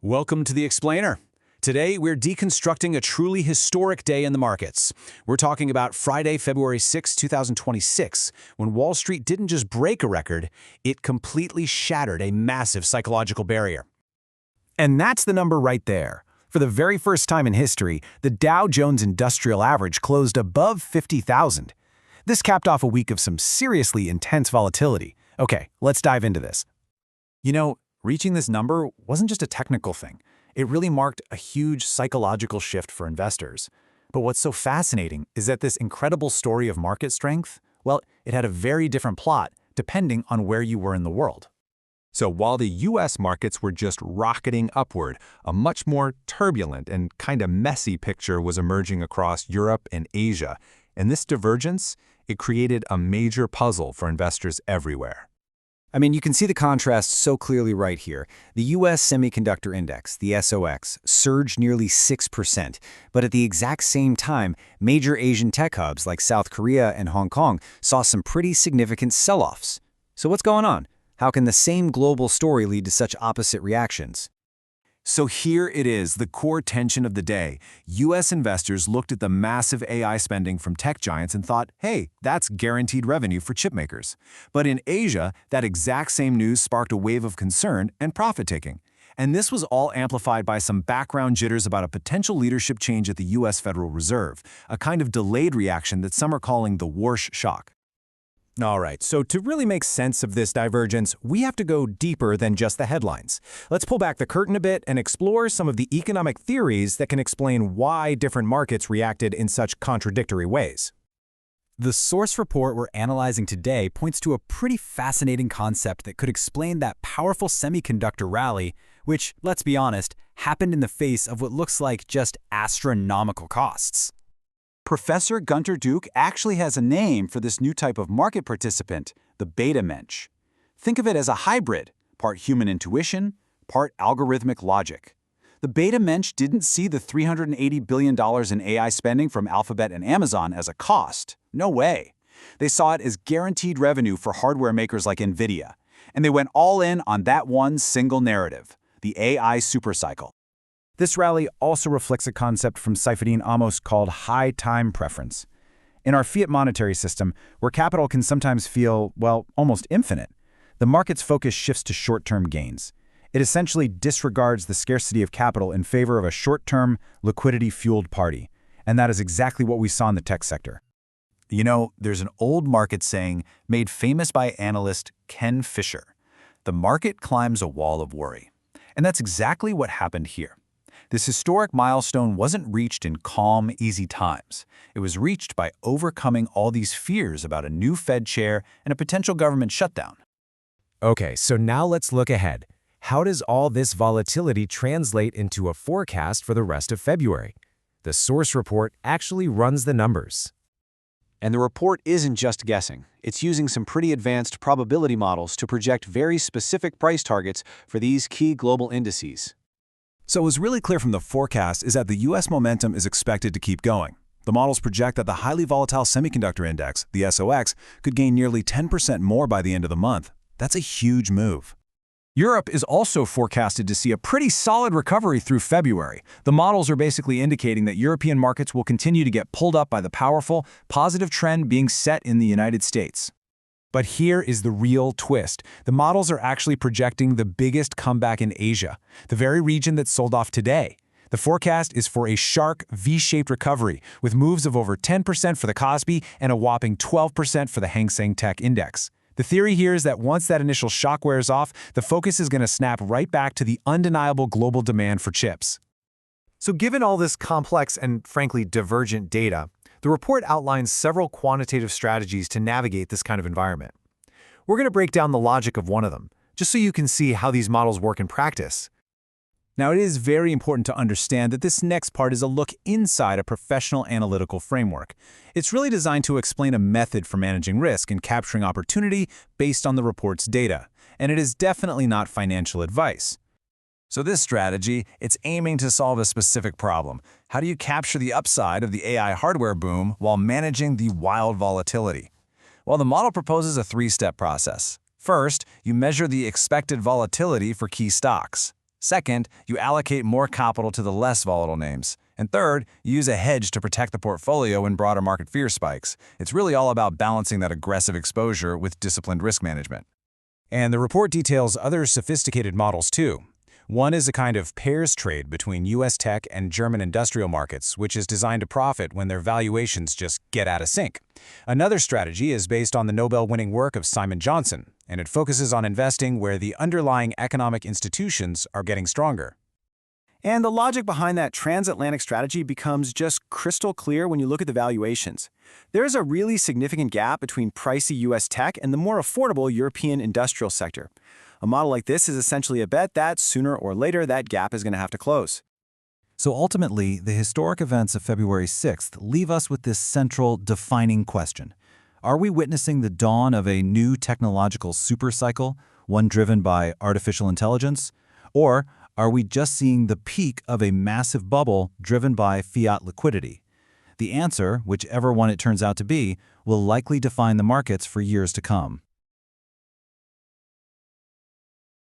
Welcome to The Explainer. Today, we're deconstructing a truly historic day in the markets. We're talking about Friday, February 6, 2026, when Wall Street didn't just break a record, it completely shattered a massive psychological barrier. And that's the number right there. For the very first time in history, the Dow Jones Industrial Average closed above 50,000. This capped off a week of some seriously intense volatility. Okay, let's dive into this. Reaching this number wasn't just a technical thing. It really marked a huge psychological shift for investors. But what's so fascinating is that this incredible story of market strength, well, it had a very different plot depending on where you were in the world. So while the U.S. markets were just rocketing upward, a much more turbulent and kind of messy picture was emerging across Europe and Asia. And this divergence, it created a major puzzle for investors everywhere. You can see the contrast so clearly right here. The U.S. Semiconductor Index, the SOX, surged nearly 6%, but at the exact same time, major Asian tech hubs like South Korea and Hong Kong saw some pretty significant sell-offs. So what's going on? How can the same global story lead to such opposite reactions? So here it is, the core tension of the day. U.S. investors looked at the massive AI spending from tech giants and thought, hey, that's guaranteed revenue for chipmakers. But in Asia, that exact same news sparked a wave of concern and profit-taking. And this was all amplified by some background jitters about a potential leadership change at the U.S. Federal Reserve, a kind of delayed reaction that some are calling the Warsh shock. All right, so to really make sense of this divergence, we have to go deeper than just the headlines. Let's pull back the curtain a bit and explore some of the economic theories that can explain why different markets reacted in such contradictory ways. The source report we're analyzing today points to a pretty fascinating concept that could explain that powerful semiconductor rally, which, let's be honest, happened in the face of what looks like just astronomical costs. Professor Gunter Duke actually has a name for this new type of market participant, the beta mensch. Think of it as a hybrid, part human intuition, part algorithmic logic. The beta mensch didn't see the $380 billion in AI spending from Alphabet and Amazon as a cost. No way. They saw it as guaranteed revenue for hardware makers like NVIDIA, and they went all in on that one single narrative, the AI supercycle. This rally also reflects a concept from Seyfedin Amos called high time preference. In our fiat monetary system, where capital can sometimes feel, well, almost infinite, the market's focus shifts to short-term gains. It essentially disregards the scarcity of capital in favor of a short-term, liquidity-fueled party. And that is exactly what we saw in the tech sector. There's an old market saying made famous by analyst Ken Fisher. The market climbs a wall of worry. And that's exactly what happened here. This historic milestone wasn't reached in calm, easy times. It was reached by overcoming all these fears about a new Fed chair and a potential government shutdown. Okay, so now let's look ahead. How does all this volatility translate into a forecast for the rest of February? The source report actually runs the numbers. And the report isn't just guessing. It's using some pretty advanced probability models to project very specific price targets for these key global indices. So what was really clear from the forecast is that the U.S. momentum is expected to keep going. The models project that the highly volatile semiconductor index, the SOX, could gain nearly 10% more by the end of the month. That's a huge move. Europe is also forecasted to see a pretty solid recovery through February. The models are basically indicating that European markets will continue to get pulled up by the powerful, positive trend being set in the United States. But here is the real twist. The models are actually projecting the biggest comeback in Asia, the very region that sold off today. The forecast is for a sharp V-shaped recovery, with moves of over 10% for the Kospi and a whopping 12% for the Hang Seng Tech Index. The theory here is that once that initial shock wears off, the focus is going to snap right back to the undeniable global demand for chips. So given all this complex and frankly divergent data, the report outlines several quantitative strategies to navigate this kind of environment. We're going to break down the logic of one of them, just so you can see how these models work in practice. Now, it is very important to understand that this next part is a look inside a professional analytical framework. It's really designed to explain a method for managing risk and capturing opportunity based on the report's data, and it is definitely not financial advice. So this strategy, it's aiming to solve a specific problem. How do you capture the upside of the AI hardware boom while managing the wild volatility? Well, the model proposes a three-step process. First, you measure the expected volatility for key stocks. Second, you allocate more capital to the less volatile names. And third, you use a hedge to protect the portfolio when broader market fear spikes. It's really all about balancing that aggressive exposure with disciplined risk management. And the report details other sophisticated models too. One is a kind of pairs trade between U.S. tech and German industrial markets, which is designed to profit when their valuations just get out of sync. Another strategy is based on the Nobel-winning work of Simon Johnson, and it focuses on investing where the underlying economic institutions are getting stronger. And the logic behind that transatlantic strategy becomes just crystal clear when you look at the valuations. There's a really significant gap between pricey U.S. tech and the more affordable European industrial sector. A model like this is essentially a bet that sooner or later that gap is going to have to close. So ultimately, the historic events of February 6th leave us with this central defining question. Are we witnessing the dawn of a new technological supercycle, one driven by artificial intelligence? Or are we just seeing the peak of a massive bubble driven by fiat liquidity? The answer, whichever one it turns out to be, will likely define the markets for years to come.